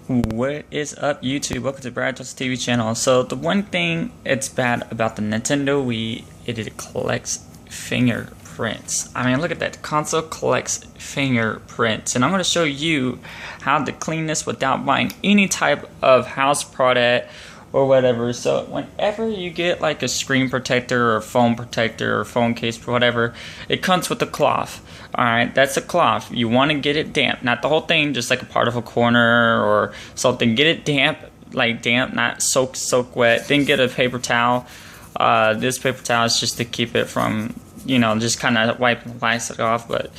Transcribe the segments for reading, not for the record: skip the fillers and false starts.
What is up, YouTube? Welcome to Brad Jones TV channel. So the one thing it's bad about the Nintendo Wii, it collects fingerprints. I mean, look at that. The console collects fingerprints, and I'm going to show you how to clean this without buying any type of house product or whatever. So whenever you get like a screen protector or phone protector or phone case or whatever, it comes with a cloth. Alright, that's a cloth. You want to get it damp, not the whole thing, just like a part of a corner or something. Get it damp, not soak wet. Then get a paper towel. This paper towel is just to keep it from, just kind of wiping the plastic off. But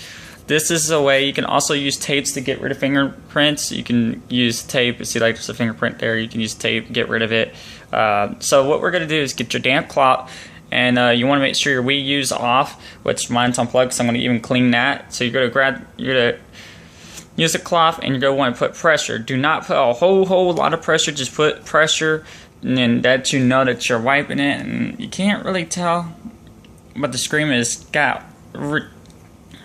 this is a way. You can also use tapes to get rid of fingerprints. You can use tape. See, like there's a fingerprint there. You can use tape, get rid of it. So what we're going to do is get your damp cloth. And you want to make sure your Wii U's off, which mine's unplugged, so I'm going to even clean that. So you're going to use a cloth, and you're going to want to put pressure. Do not put a whole lot of pressure, just put pressure, and then that you know that you're wiping it. And you can't really tell, but the screen is got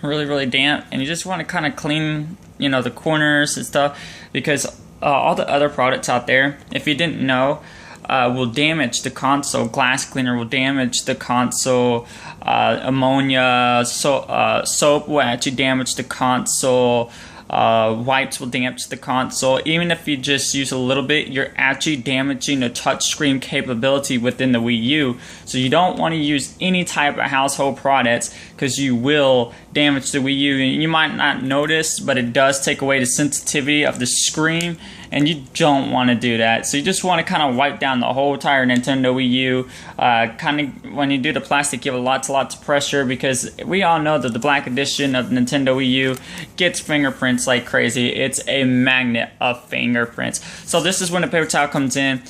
really damp, and you just want to kind of clean, the corners and stuff, because all the other products out there, if you didn't know, will damage the console. Glass cleaner will damage the console. Ammonia, soap will actually damage the console. Wipes will damage the console. Even if you just use a little bit, you're actually damaging the touchscreen capability within the Wii U. So you don't want to use any type of household products, because you will damage the Wii U. And you might not notice, but it does take away the sensitivity of the screen, and you don't want to do that. So you just want to kind of wipe down the whole entire Nintendo Wii U. Kind of when you do the plastic, give it lots of pressure, because we all know that the black edition of Nintendo Wii U gets fingerprints like crazy. It's a magnet of fingerprints. So this is when the paper towel comes in.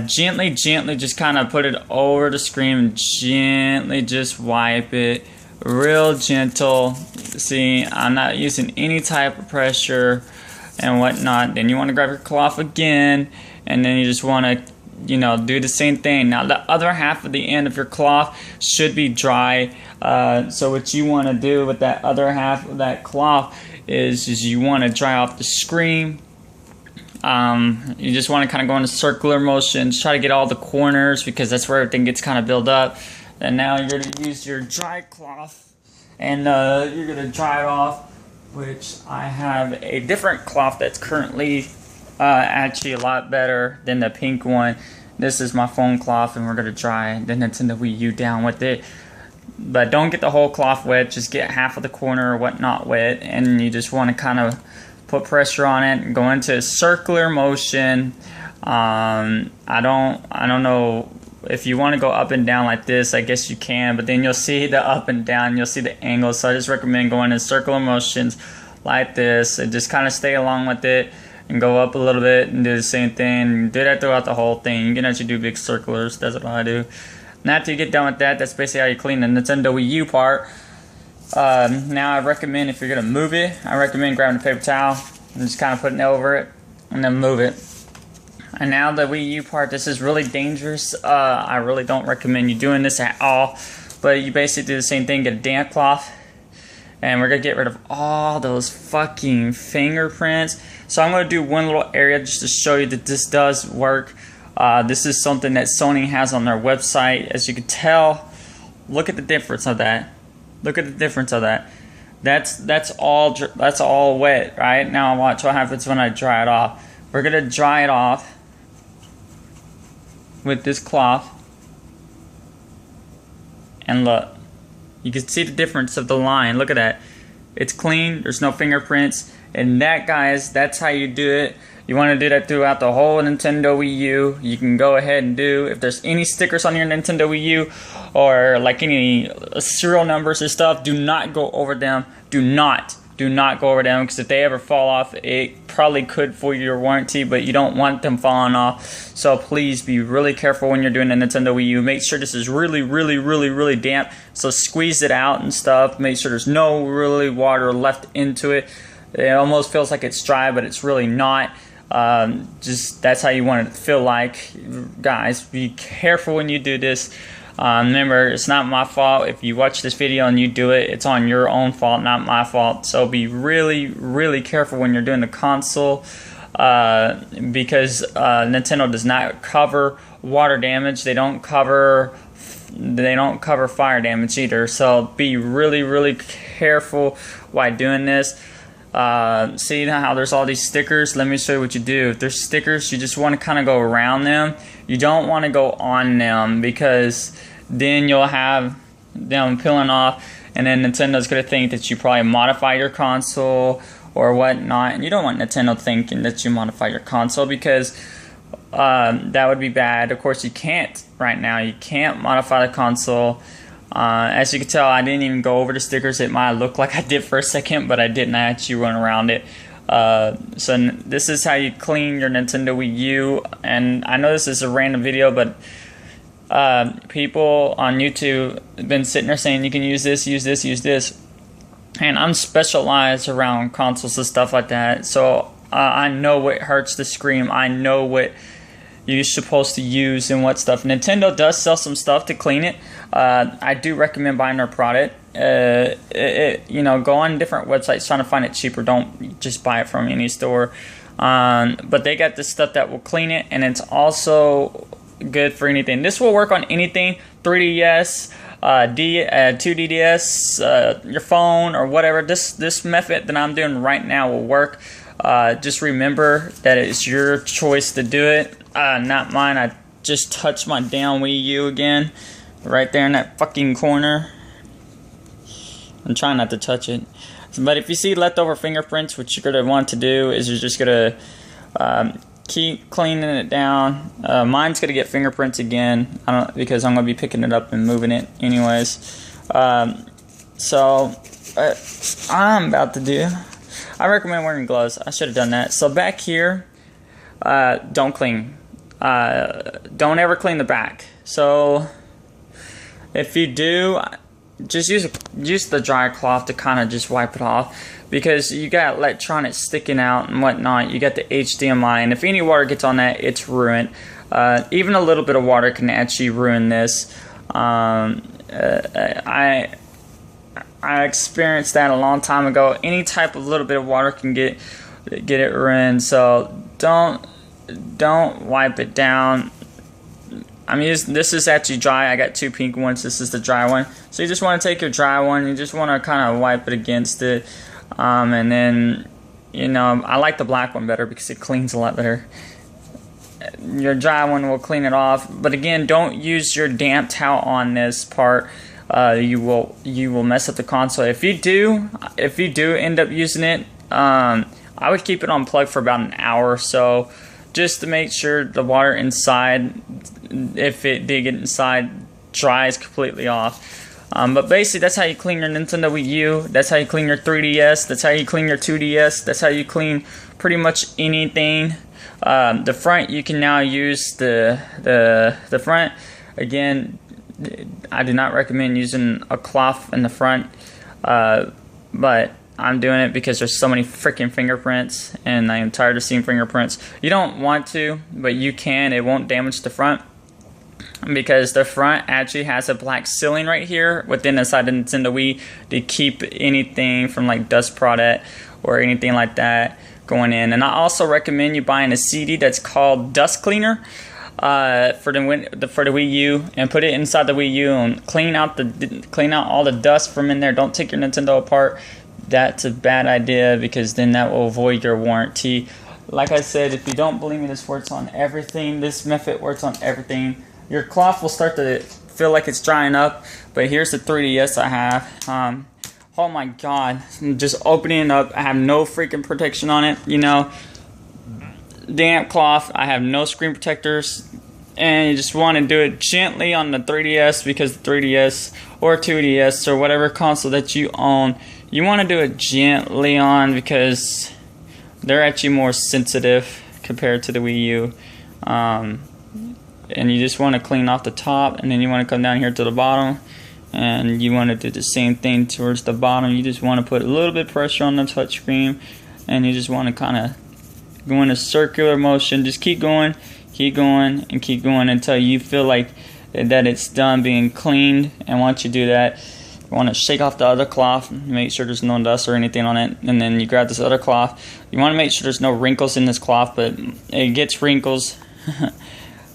Gently just kind of put it over the screen and gently just wipe it. Real gentle. See, I'm not using any type of pressure and whatnot. Then you want to grab your cloth again, and then you just want to do the same thing. Now the other half of the end of your cloth should be dry. So what you want to do with that other half of that cloth is you want to dry off the screen. You just want to kind of go in a circular motion, try to get all the corners, because that's where everything gets kind of built up. And now you're going to use your dry cloth, and you're going to dry it off, which I have a different cloth that's currently actually a lot better than the pink one. This is my phone cloth, and we're going to dry the Nintendo Wii U down with it. But don't get the whole cloth wet, just get half of the corner or whatnot wet, and you just want to kind of put pressure on it and go into a circular motion. I don't know if you want to go up and down like this, I guess you can, but then you'll see the up and down, you'll see the angles. So I just recommend going in circular motions like this, and just kind of stay along with it and go up a little bit and do the same thing. Do that throughout the whole thing. You can actually do big circulars. That's what I do. And after you get done with that, that's basically how you clean the Nintendo Wii U part. Now I recommend, if you're going to move it, I recommend grabbing a paper towel and just kind of putting it over it and then move it. And now the Wii U part, this is really dangerous. I really don't recommend you doing this at all. But you basically do the same thing, get a damp cloth, and we're going to get rid of all those fucking fingerprints. So I'm going to do one little area just to show you that this does work. This is something that Sony has on their website. As you can tell, look at the difference of that. Look at the difference of that. That's all wet, right? Now watch what happens when I dry it off. We're going to dry it off with this cloth, and look, you can see the difference of the line. Look at that, it's clean, there's no fingerprints. And that, guys, that's how you do it. You want to do that throughout the whole Nintendo Wii U. You can go ahead and do, if there's any stickers on your Nintendo Wii U or like any serial numbers and stuff, do not go over them. Do not go over them, because if they ever fall off, it probably could for your warranty, but you don't want them falling off. So please be really careful when you're doing the Nintendo Wii U. Make sure this is really damp. So squeeze it out and stuff. Make sure there's no really water left into it. It almost feels like it's dry, but it's really not. Just that's how you want it to feel like. Guys, be careful when you do this. Remember, it's not my fault. If you watch this video and you do it, it's on your own fault, not my fault. So be really careful when you're doing the console. because Nintendo does not cover water damage. They don't cover fire damage either. So be really careful while doing this. See how there's all these stickers? Let me show you what you do. If there's stickers, you just want to kind of go around them. You don't want to go on them, because then you'll have them peeling off, and then Nintendo's going to think that you probably modify your console or whatnot. And you don't want Nintendo thinking that you modify your console, because that would be bad. Of course, you can't right now. You can't modify the console. As you can tell, I didn't even go over the stickers. It might look like I did for a second, but I didn't. I actually run around it. So this is how you clean your Nintendo Wii U. And I know this is a random video, but people on YouTube have been sitting there saying you can use this, use this, use this. And I'm specialized around consoles and stuff like that. So I know what hurts the screen. I know what you're supposed to use and what stuff. Nintendo does sell some stuff to clean it. I do recommend buying their product. You know, go on different websites trying to find it cheaper. Don't just buy it from any store. But they got this stuff that will clean it, and it's also good for anything. This will work on anything: 3DS, 2DDS, your phone, or whatever. This method that I'm doing right now will work. Just remember that it's your choice to do it, not mine. I just touched my damn Wii U again, right there in that fucking corner. I'm trying not to touch it. But if you see leftover fingerprints, what you're going to want to do is you're just going to keep cleaning it down. Mine's going to get fingerprints again, because I'm going to be picking it up and moving it anyways. So I'm about to do... I recommend wearing gloves. I should have done that. So back here, don't clean. Don't ever clean the back. So if you do, just use the dry cloth to kind of just wipe it off, because you got electronics sticking out and whatnot. You got the HDMI, and if any water gets on that, it's ruined. Even a little bit of water can actually ruin this. I experienced that a long time ago. Any type of little bit of water can get it ruined. So don't wipe it down. I mean, this is actually dry. I got two pink ones. This is the dry one. So you just want to take your dry one. You just want to kind of wipe it against it, and then, you know, I like the black one better because it cleans a lot better. Your dry one will clean it off. But again, don't use your damp towel on this part. You will mess up the console. If you do end up using it, I would keep it unplugged for about an hour or so, just to make sure the water inside, if it did get inside, dries completely off. But basically, that's how you clean your Nintendo Wii U. That's how you clean your 3DS. That's how you clean your 2DS. That's how you clean pretty much anything. The front, you can now use the front. Again, I do not recommend using a cloth in the front, but I'm doing it because there's so many freaking fingerprints, and I am tired of seeing fingerprints. You don't want to, but you can. It won't damage the front, because the front actually has a black ceiling right here within the side of the Nintendo Wii to keep anything from like dust product or anything like that going in. And I also recommend you buying a CD that's called Dust Cleaner for the Wii U, and put it inside the Wii U and clean out all the dust from in there. Don't take your Nintendo apart. That's a bad idea, because then that will void your warranty. Like I said, if you don't believe me, this works on everything. This method works on everything. Your cloth will start to feel like it's drying up, but here's the 3DS I have. Oh my god, I'm just opening it up. I have no freaking protection on it, you know. Damp cloth. I have no screen protectors, and you just want to do it gently on the 3DS, because the 3DS or 2DS or whatever console that you own, you want to do it gently on, because they're actually more sensitive compared to the Wii U. And you just want to clean off the top, and then you want to come down here to the bottom, and you want to do the same thing towards the bottom. You just want to put a little bit of pressure on the touchscreen, and you just want to kind of go in a circular motion. Just keep going, and keep going until you feel like that it's done being cleaned. And once you do that, You want to shake off the other cloth, make sure there's no dust or anything on it, and then you grab this other cloth. You want to make sure there's no wrinkles in this cloth, but it gets wrinkles.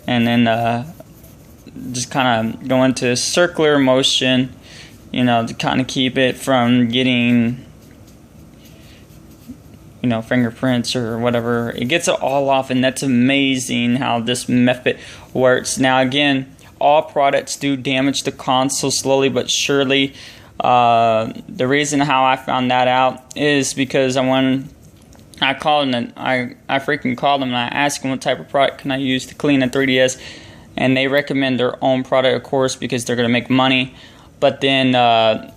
And then just kind of go into a circular motion, you know, to kind of keep it from getting, you know, fingerprints or whatever. It gets it all off, and that's amazing how this method works. Now again, all products do damage the console slowly but surely. The reason how I found that out is because I called them, I freaking called them and I asked them what type of product can I use to clean a 3DS, and they recommend their own product, of course, because they're going to make money. But then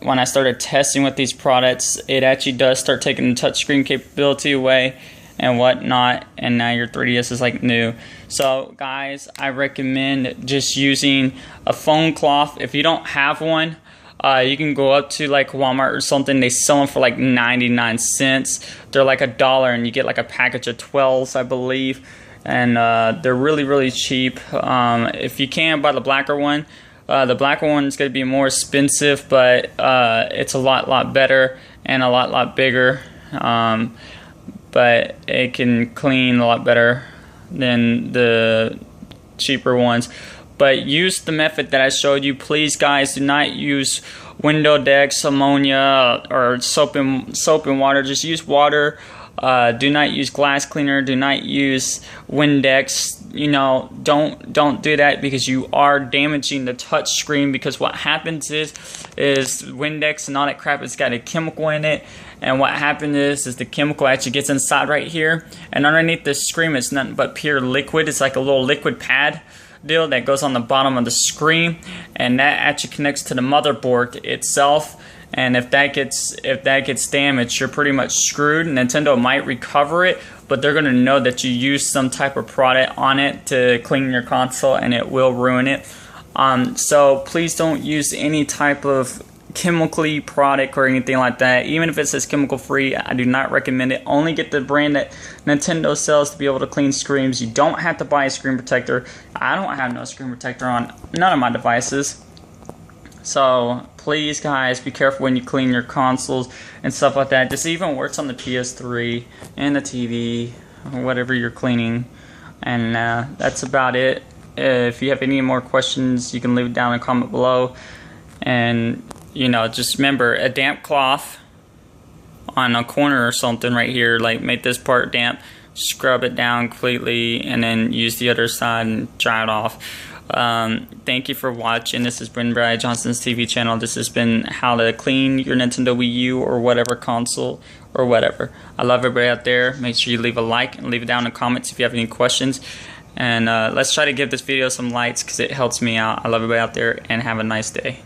when I started testing with these products, it actually does start taking the touchscreen capability away and whatnot, and now your 3DS is like new. So guys, I recommend just using a foam cloth. If you don't have one, you can go up to like Walmart or something. They sell them for like 99 cents. They're like $1, and you get like a package of 12s, I believe, and they're really cheap. If you can buy the blacker one, the blacker one is going to be more expensive, but it's a lot better and a lot bigger. But it can clean a lot better than the cheaper ones. But use the method that I showed you. Please, guys, do not use Windodex, ammonia, or soap and water. Just use water. Do not use glass cleaner. Do not use Windex. You know, don't do that, because you are damaging the touch screen. Because what happens is Windex and all that crap, it's got a chemical in it. And what happens is the chemical actually gets inside right here, and underneath the screen it's nothing but pure liquid. It's like a little liquid pad deal that goes on the bottom of the screen, and that actually connects to the motherboard itself. And if that gets damaged, you're pretty much screwed. Nintendo might recover it, but they're gonna know that you used some type of product on it to clean your console, and it will ruin it. So please don't use any type of chemically product or anything like that. Even if it says chemical free, I do not recommend it. Only get the brand that Nintendo sells to be able to clean screens. You don't have to buy a screen protector. I don't have no screen protector on none of my devices. So please, guys, be careful when you clean your consoles and stuff like that. This even works on the PS3 and the TV, or whatever you're cleaning. And that's about it. If you have any more questions, you can leave it down in the comment below. And you know, just remember, a damp cloth on a corner or something right here, like make this part damp, scrub it down completely, and then use the other side and dry it off. Thank you for watching. This has been Brad Johnson's TV channel. This has been how to clean your Nintendo Wii U or whatever console or whatever. I love everybody out there. Make sure you leave a like and leave it down in the comments if you have any questions. And let's try to give this video some likes, because it helps me out. I love everybody out there, and have a nice day.